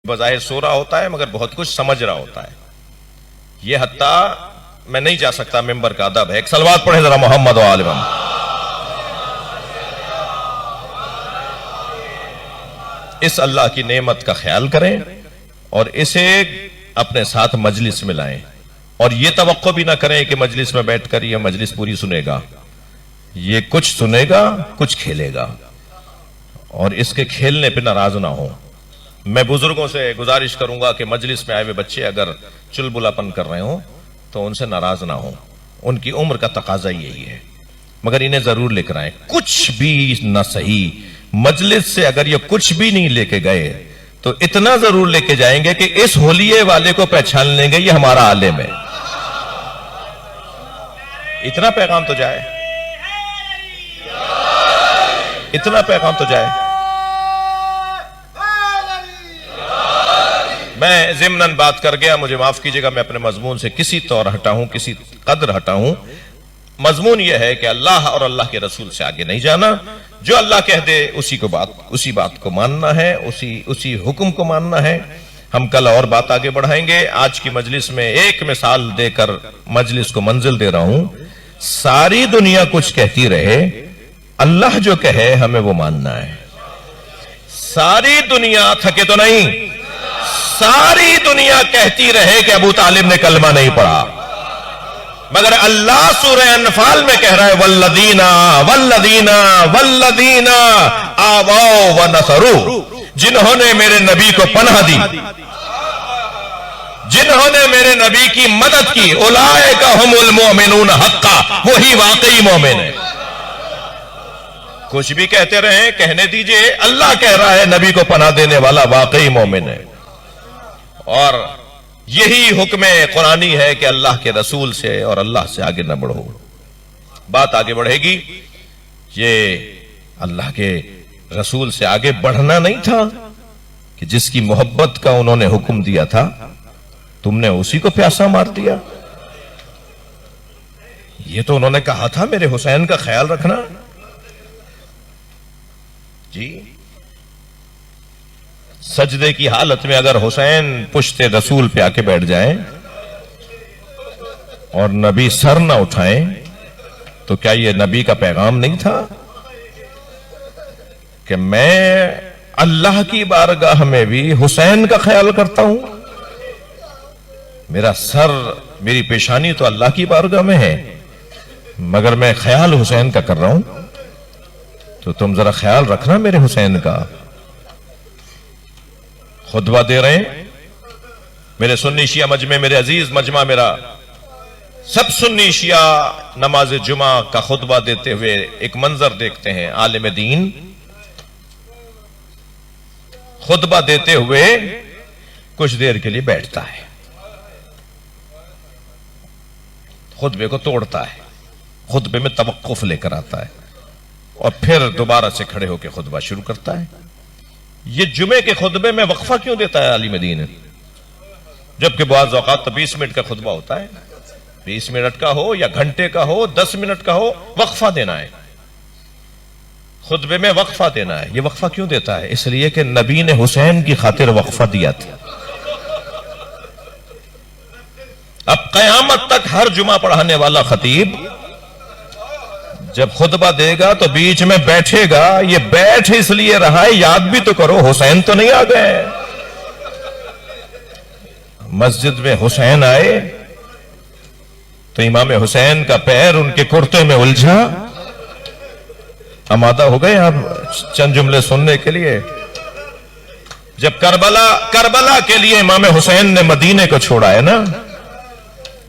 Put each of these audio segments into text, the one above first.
بظاہر سو رہا ہوتا ہے مگر بہت کچھ سمجھ رہا ہوتا ہے. یہ حتیٰ میں نہیں جا سکتا، ممبر کا ادب ہے. ایک صلوات پڑھیں ذرا محمد و آل محمد. اس اللہ کی نعمت کا خیال کریں اور اسے اپنے ساتھ مجلس میں لائیں، اور یہ توقع بھی نہ کریں کہ مجلس میں بیٹھ کر یہ مجلس پوری سنے گا. یہ کچھ سنے گا، کچھ کھیلے گا، اور اس کے کھیلنے پہ ناراض نہ ہوں. میں بزرگوں سے گزارش کروں گا کہ مجلس میں آئے ہوئے بچے اگر چلبلاپن کر رہے ہوں تو ان سے ناراض نہ ہوں. ان کی عمر کا تقاضا یہی ہے، مگر انہیں ضرور لے کر آئیں. کچھ بھی نہ صحیح، مجلس سے اگر یہ کچھ بھی نہیں لے کے گئے تو اتنا ضرور لے کے جائیں گے کہ اس ہولیے والے کو پہچان لیں گے، یہ ہمارا عالم ہے. اتنا پیغام تو جائے، اتنا پیغام تو جائے. میں ضمناً بات کر گیا، مجھے معاف کیجئے گا، میں اپنے مضمون سے کسی طور ہٹا ہوں، کسی قدر ہٹا ہوں. مضمون یہ ہے کہ اللہ اور اللہ کے رسول سے آگے نہیں جانا. جو اللہ کہہ دے اسی بات کو ماننا ہے، اسی حکم کو ماننا ہے. ہم کل اور بات آگے بڑھائیں گے. آج کی مجلس میں ایک مثال دے کر مجلس کو منزل دے رہا ہوں. ساری دنیا کچھ کہتی رہے، اللہ جو کہے ہمیں وہ ماننا ہے. ساری دنیا تھکے تو نہیں، ساری دنیا کہتی رہے کہ ابو طالب نے کلمہ نہیں پڑھا، مگر اللہ سورہ انفال میں کہہ رہا ہے والذین آووا ونصروا، جنہوں نے میرے نبی کو پناہ دی، جنہوں نے میرے نبی کی مدد کی، اولئک ھم المؤمنون حقا، وہی واقعی مومن ہے. کچھ بھی کہتے رہیں، کہنے دیجئے، اللہ کہہ رہا ہے نبی کو پناہ دینے والا واقعی مومن ہے. اور یہی حکم قرآنی ہے کہ اللہ کے رسول سے اور اللہ سے آگے نہ بڑھو. بات آگے بڑھے گی. یہ اللہ کے رسول سے آگے بڑھنا نہیں تھا کہ جس کی محبت کا انہوں نے حکم دیا تھا تم نے اسی کو پیاسا مار دیا. یہ تو انہوں نے کہا تھا میرے حسین کا خیال رکھنا. جی، سجدے کی حالت میں اگر حسین پشت رسول پہ آ کے بیٹھ جائیں اور نبی سر نہ اٹھائیں تو کیا یہ نبی کا پیغام نہیں تھا کہ میں اللہ کی بارگاہ میں بھی حسین کا خیال کرتا ہوں؟ میرا سر، میری پیشانی تو اللہ کی بارگاہ میں ہے، مگر میں خیال حسین کا کر رہا ہوں. تو تم ذرا خیال رکھنا میرے حسین کا. خطبہ دے رہے ہیں میرے سنی شیعہ مجمع، میرے عزیز مجمع میرا، سب سنی شیعہ نماز جمعہ کا خطبہ دیتے ہوئے ایک منظر دیکھتے ہیں. عالم دین خطبہ دیتے ہوئے کچھ دیر کے لیے بیٹھتا ہے، خطبے کو توڑتا ہے، خطبے میں توقف لے کر آتا ہے، اور پھر دوبارہ سے کھڑے ہو کے خطبہ شروع کرتا ہے. یہ جمعے کے خطبے میں وقفہ کیوں دیتا ہے عالم دین؟ جبکہ بعض اوقات تو 20 منٹ کا خطبہ ہوتا ہے، 20 منٹ کا ہو یا گھنٹے کا ہو، 10 منٹ کا ہو، وقفہ دینا ہے. خطبے میں وقفہ دینا ہے. یہ وقفہ کیوں دیتا ہے؟ اس لیے کہ نبی نے حسین کی خاطر وقفہ دیا تھا. اب قیامت تک ہر جمعہ پڑھانے والا خطیب جب خطبہ دے گا تو بیچ میں بیٹھے گا. یہ بیٹھ اس لیے رہا ہے، یاد بھی تو کرو حسین تو نہیں آ گئے. مسجد میں حسین آئے تو امام حسین کا پیر ان کے کرتے میں الجھا. آمادہ ہو گئے آپ چند جملے سننے کے لیے؟ جب کربلا کے لیے امام حسین نے مدینے کو چھوڑا ہے نا،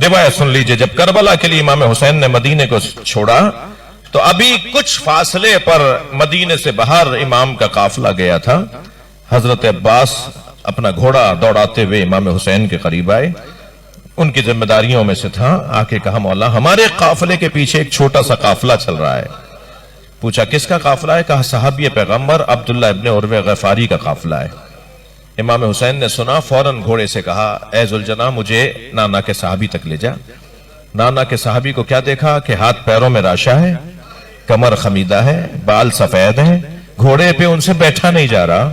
روایت سن لیجئے. جب کربلا کے لیے امام حسین نے مدینے کو چھوڑا تو ابھی کچھ فاصلے پر مدینے سے باہر امام کا قافلہ گیا تھا. حضرت عباس اپنا گھوڑا دوڑاتے ہوئے امام حسین کے قریب آئے. ان کی ذمہ داریوں میں سے تھا، آ کے کہا مولا ہمارے قافلے کے پیچھے ایک چھوٹا سا قافلہ چل رہا ہے. پوچھا کس کا قافلہ ہے؟ کہا صحابی پیغمبر عبداللہ ابن عروہ غفاری کا قافلہ ہے. امام حسین نے سنا، فوراً گھوڑے سے کہا اے ذوالجناح مجھے نانا کے صحابی تک لے جا. نانا کے صحابی کو کیا دیکھا کہ ہاتھ پیروں میں راشا ہے، کمر خمیدہ ہے، بال سفید ہیں، گھوڑے پہ ان سے بیٹھا نہیں جا رہا.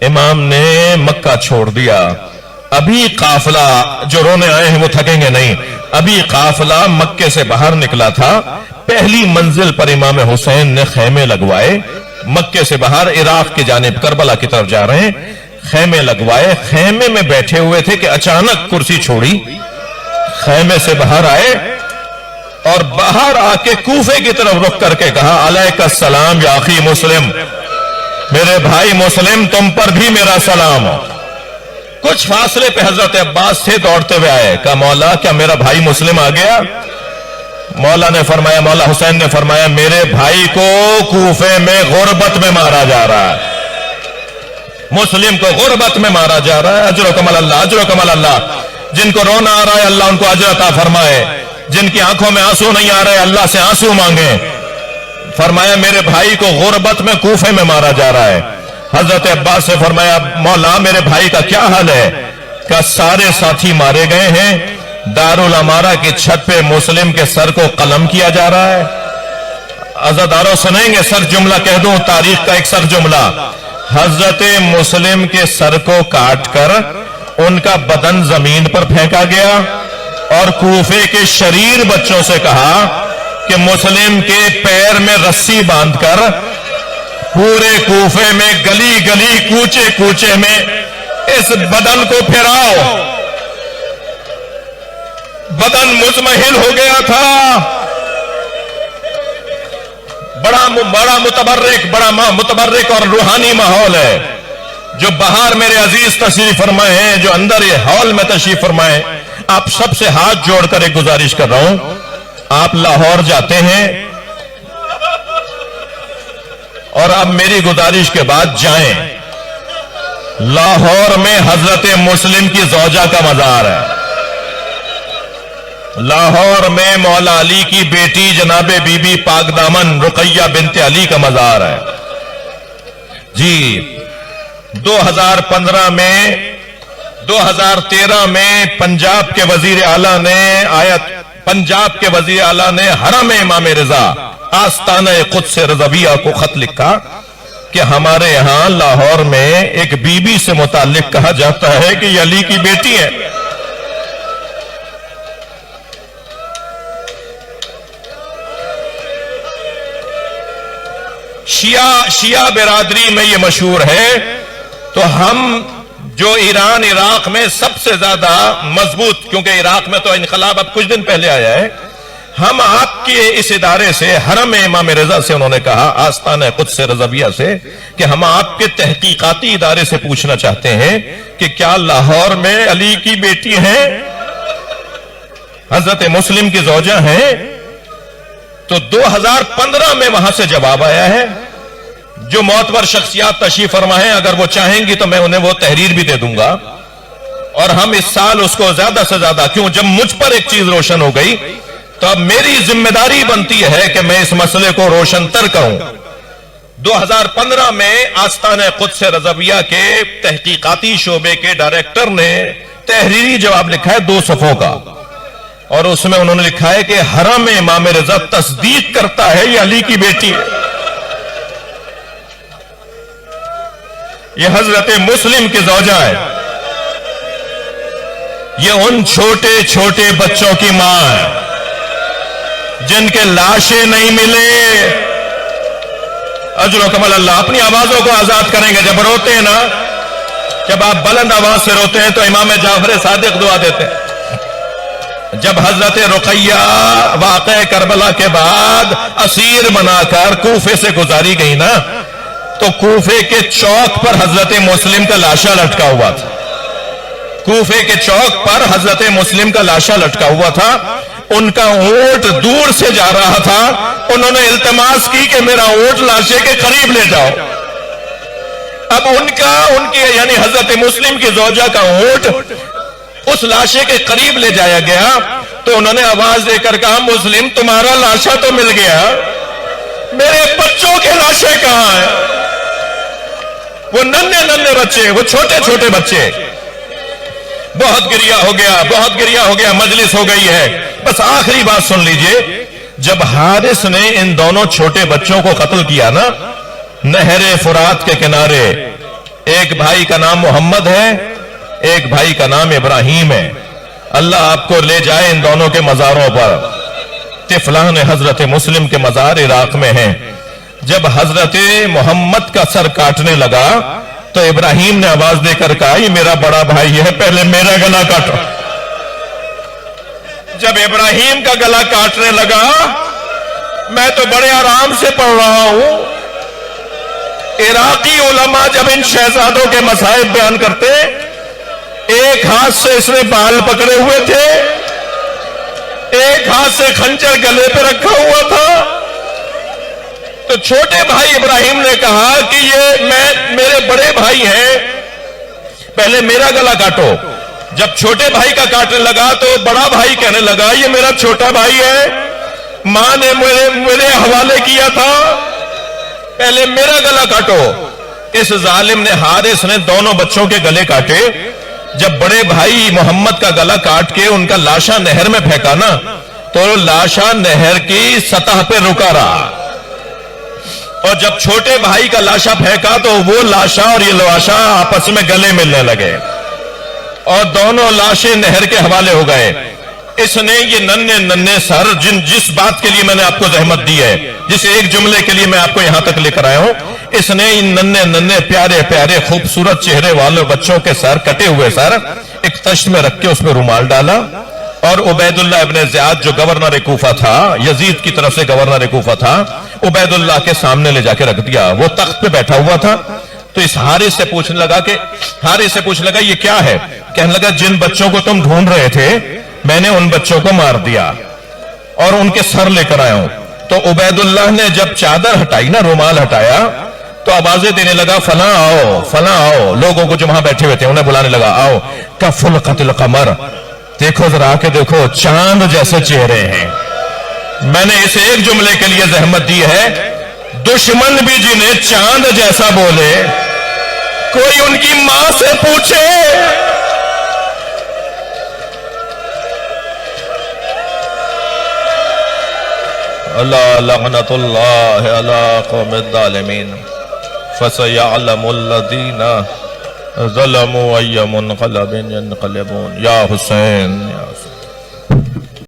امام نے مکہ چھوڑ دیا. ابھی قافلہ جو رونے آئے ہیں وہ تھکیں گے نہیں. ابھی قافلہ مکے سے باہر نکلا تھا. پہلی منزل پر امام حسین نے خیمے لگوائے. مکے سے باہر عراق کی جانب کربلا کی طرف جا رہے ہیں. خیمے لگوائے. خیمے میں بیٹھے ہوئے تھے کہ اچانک کرسی چھوڑی, خیمے سے باہر آئے اور باہر آ کے کوفے کی طرف رخ کر کے کہا علیک السلام یا اخی مسلم, میرے بھائی مسلم تم پر بھی میرا سلام ہو. کچھ فاصلے پہ حضرت عباس سے دوڑتے ہوئے آئے. کہا مولا کیا میرا بھائی مسلم آ گیا؟ مولا حسین نے فرمایا میرے بھائی کو کوفے میں غربت میں مارا جا رہا ہے. مسلم کو غربت میں مارا جا رہا ہے. اجرکم اللہ, اجرکم اللہ. جن کو رونا آ رہا ہے اللہ ان کو اجر عطا فرمائے. جن کی آنکھوں میں آنسو نہیں آ رہے اللہ سے آنسو مانگے. فرمایا میرے بھائی کو غربت میں کوفے میں مارا جا رہا ہے. حضرت عباس سے فرمایا مولا میرے بھائی کا کیا حال ہے؟ کہ سارے ساتھی مارے گئے ہیں. دارالامارہ کی چھت پہ مسلم کے سر کو قلم کیا جا رہا ہے. عزاداروں سنیں گے سر جملہ کہہ دوں, تاریخ کا ایک سر جملہ. حضرت مسلم کے سر کو کاٹ کر ان کا بدن زمین پر پھینکا گیا اور کوفے کے شریر بچوں سے کہا کہ مسلم کے پیر میں رسی باندھ کر پورے کوفے میں گلی گلی کوچے کوچے میں اس بدن کو پھیراؤ. بدن مزمحل ہو گیا تھا. بڑا متبرک اور روحانی ماحول ہے. جو باہر میرے عزیز تشریف فرمائے ہیں, جو اندر یہ ہال میں تشریف فرمائے, آپ سب سے ہاتھ جوڑ کر ایک گزارش کر رہا ہوں. آپ لاہور جاتے ہیں اور اب میری گزارش کے بعد جائیں. لاہور میں حضرت مسلم کی زوجہ کا مزار ہے. لاہور میں مولا علی کی بیٹی جناب بی بی پاک دامن رقیہ بنت علی کا مزار ہے. جی 2015 میں 2013 میں پنجاب کے وزیر اعلیٰ نے حرم امام رضا آستانہ قدس رضویہ کو خط لکھا کہ ہمارے یہاں لاہور میں ایک بی بی سے متعلق کہا جاتا ہے کہ یہ علی کی بیٹی ہے. شیعہ برادری میں یہ مشہور ہے. تو ہم جو ایران عراق میں سب سے زیادہ مضبوط, کیونکہ عراق میں تو انقلاب اب کچھ دن پہلے آیا ہے, ہم آپ کے اس ادارے سے حرم امام رضا سے انہوں نے کہا آستانہ قدس رضویہ سے کہ ہم آپ کے تحقیقاتی ادارے سے پوچھنا چاہتے ہیں کہ کیا لاہور میں علی کی بیٹی ہیں, حضرت مسلم کی زوجہ ہیں؟ تو 2015 میں وہاں سے جواب آیا ہے. جو معتبر شخصیات تشریف فرما ہیں اگر وہ چاہیں گی تو میں انہیں وہ تحریر بھی دے دوں گا, اور ہم اس سال اس کو زیادہ سے زیادہ, کیوں جب مجھ پر ایک چیز روشن ہو گئی تو اب میری ذمہ داری بنتی ہے کہ میں اس مسئلے کو روشن تر کروں. 2015 میں آستانہ قدس رضویہ کے تحقیقاتی شعبے کے ڈائریکٹر نے تحریری جواب لکھا ہے 2 صفحوں کا, اور اس میں انہوں نے لکھا ہے کہ حرم امام رضا تصدیق کرتا ہے یہ علی کی بیٹی ہے. یہ حضرت مسلم کی زوجہ ہے. یہ ان چھوٹے چھوٹے بچوں کی ماں ہے جن کے لاشیں نہیں ملے. اجرکم اللہ. اپنی آوازوں کو آزاد کریں گے. جب روتے ہیں نا, جب آپ بلند آواز سے روتے ہیں تو امام جعفر صادق دعا دیتے ہیں. جب حضرت رقیہ واقع کربلا کے بعد اسیر بنا کر کوفے سے گزاری گئی نا, تو کوفے کے چوک پر حضرت مسلم کا لاشا لٹکا ہوا تھا. کوفے کے چوک پر حضرت مسلم کا لاشا لٹکا ہوا تھا. ان کا اونٹ دور سے جا رہا تھا. انہوں نے التماس کی کہ میرا اونٹ لاشے کے قریب لے جاؤ. اب ان کی یعنی حضرت مسلم کی زوجہ کا اونٹ اس لاشے کے قریب لے جایا گیا تو انہوں نے آواز دے کر کہا مسلم تمہارا لاشا تو مل گیا, میرے بچوں کے لاشے کہاں ہیں؟ وہ ننھے بچے, وہ چھوٹے چھوٹے بچے. بہت گریہ ہو گیا, مجلس ہو گئی ہے. بس آخری بات سن لیجئے. جب حارث نے ان دونوں چھوٹے بچوں کو قتل کیا نا نہر فرات کے کنارے, ایک بھائی کا نام محمد ہے، ایک بھائی کا نام ابراہیم ہے. اللہ آپ کو لے جائے ان دونوں کے مزاروں پر. طفلان حضرت مسلم کے مزار عراق میں ہیں. جب حضرت محمد کا سر کاٹنے لگا تو ابراہیم نے آواز دے کر کہا یہ میرا بڑا بھائی ہے، پہلے میرا گلا کاٹو. جب ابراہیم کا گلا کاٹنے لگا میں تو بڑے آرام سے پڑھ رہا ہوں. عراقی علماء جب ان شہزادوں کے مصائب بیان کرتے، ایک ہاتھ سے اس نے بال پکڑے ہوئے تھے، ایک ہاتھ سے خنجر گلے پہ رکھا ہوا تھا. تو چھوٹے بھائی ابراہیم نے کہا کہ یہ میرے بڑے بھائی ہیں، پہلے میرا گلا کاٹو. جب چھوٹے بھائی کا کاٹنے لگا تو بڑا بھائی کہنے لگا یہ میرا چھوٹا بھائی ہے، ماں نے میرے حوالے کیا تھا، پہلے میرا گلا کاٹو. اس ظالم نے حارث نے دونوں بچوں کے گلے کاٹے. جب بڑے بھائی محمد کا گلا کاٹ کے ان کا لاشا نہر میں پھینکا نا تو لاشا نہر کی سطح پہ رکا رہا، اور جب چھوٹے بھائی کا لاشا پھینکا تو وہ لاشا اور یہ لاشا آپس میں گلے ملنے لگے اور دونوں لاشیں نہر کے حوالے ہو گئے. اس نے یہ ننھے سر جس بات کے لیے میں نے آپ کو زحمت دی ہے، جس ایک جملے کے لیے میں آپ کو یہاں تک لے کر آیا ہوں، اس نے ان ننھے پیارے پیارے خوبصورت چہرے والے بچوں کے سر، کٹے ہوئے سر، ایک تشت میں رکھ کے اس میں رومال ڈالا اور عبید اللہ ابن زیاد جو گورنر کوفہ تھا، یزید کی طرف سے گورنر کوفہ تھا، عبید اللہ کے سامنے لے جا کے رکھ دیا. وہ تخت پہ بیٹھا ہوا تھا تو اس حارث سے پوچھنے لگا یہ کیا ہے؟ کہنے لگا جن بچوں کو تم ڈھونڈ رہے تھے میں نے ان بچوں کو مار دیا اور ان کے سر لے کر آیا ہوں. تو عبید اللہ نے جب چادر ہٹائی نا، رومال ہٹایا تو آوازیں دینے لگا فلاں آؤ فلاں آؤ. لوگوں کو جو وہاں بیٹھے ہوئے تھے انہیں بلانے لگا آؤ. کفلقت القمر، دیکھو ذرا کے دیکھو چاند جیسے چہرے ہیں. میں نے اس ایک جملے کے لیے زحمت دی ہے. دشمن بھی جنہیں چاند جیسا بولے، کوئی ان کی ماں سے پوچھے. اللہ لعنت اللہ علی قوم الظالمین فسیعلم الذین ظلموا ای منقلب ینقلبون. یا حسین.